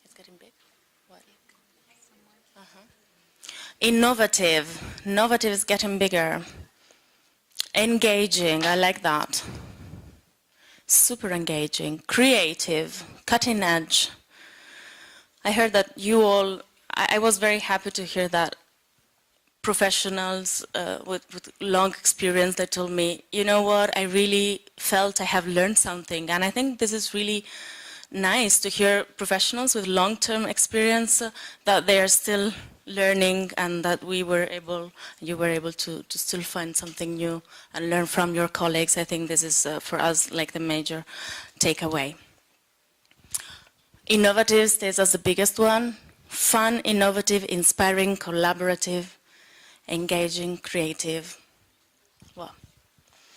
A: It's getting big. What? Innovative. Innovative is getting bigger. Engaging, I like that. Super engaging. Creative, cutting edge. I heard that you all, I was very happy to hear that professionals with long experience that told me, you know what, I really felt I have learned something. And I think this is really nice to hear professionals with long-term experience that they are still learning and that you were able to still find something new and learn from your colleagues. I think this is for us like the major takeaway. Innovative stays as the biggest one. Fun, innovative, inspiring, collaborative, engaging, creative. Well,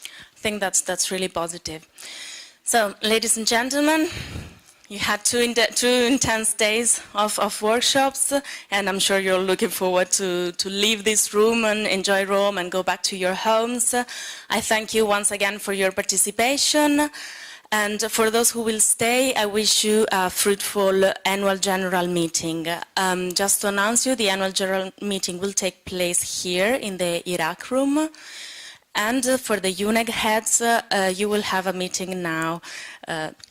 A: I think that's really positive. So, ladies and gentlemen, you had two intense days of workshops, and I'm sure you're looking forward to leave this room and enjoy Rome and go back to your homes. I thank you once again for your participation. And for those who will stay, I wish you a fruitful annual general meeting. Just to announce you, the annual general meeting will take place here in the Iraq room. And for the UNEG heads, you will have a meeting now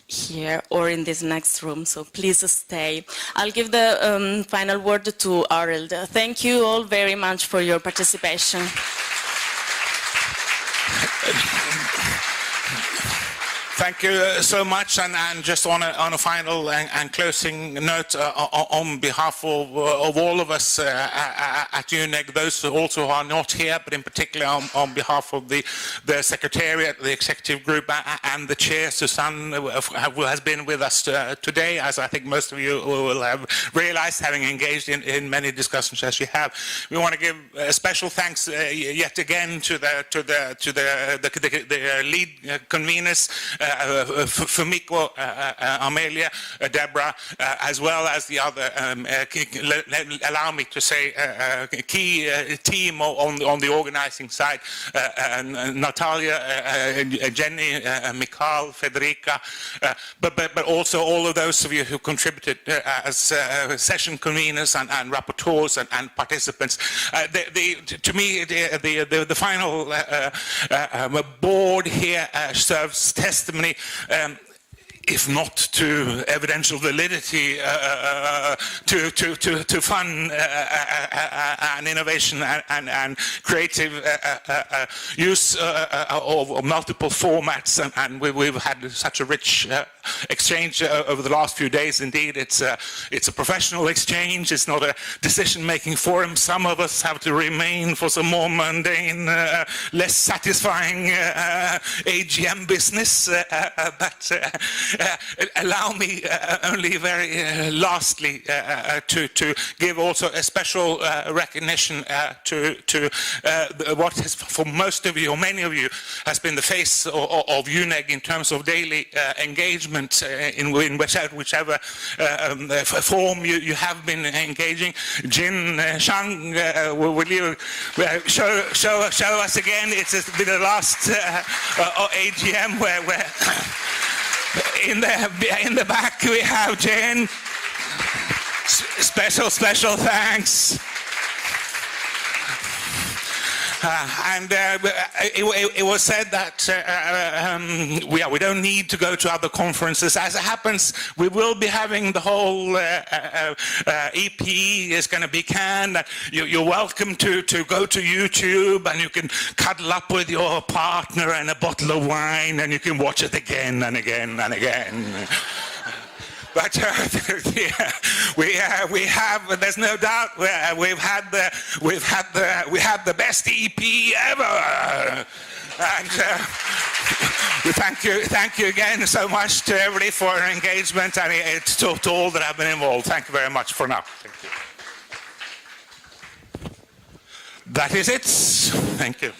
A: here or in this next room, so please stay. I'll give the final word to Arild. Thank you all very much for your participation.
M: Thank you so much, and just on a final and closing note, on behalf of all of us at UNEG, those who also are not here, but in particular on behalf of the Secretariat, the Executive Group, and the Chair, Susanne, who has been with us today, as I think most of you will have realized, having engaged in many discussions as you have. We want to give special thanks yet again to the lead conveners, Fumiko, Amelia, Deborah, as well as the other, allow me to say, key team on the organizing side, Natalia, Jenny, Mikhail, Federica, but also all of those of you who contributed as session conveners and rapporteurs and participants. To me, the final board here serves testimony, if not to evidential validity, to fun and innovation and creative use of multiple formats, and we've had such a rich exchange over the last few days. Indeed, it's a professional exchange. It's not a decision-making forum. Some of us have to remain for some more mundane, less satisfying AGM business, but allow me only very lastly to give also a special recognition to what has, for most of you or many of you, has been the face of UNEG in terms of daily engagement in whichever form you have been engaging. Jin Shang, will you show us again? It's been the last AGM where in the back we have Jane. Special thanks. And it was said that we don't need to go to other conferences. As it happens, we will be having the whole EPE is going to be canned. You're welcome to go to YouTube, and you can cuddle up with your partner and a bottle of wine, and you can watch it again and again and again. But we have. There's no doubt we had the best EP ever. And Thank you again so much to everybody for your engagement and to all that have been involved. Thank you very much for now. Thank you. That is it. Thank you.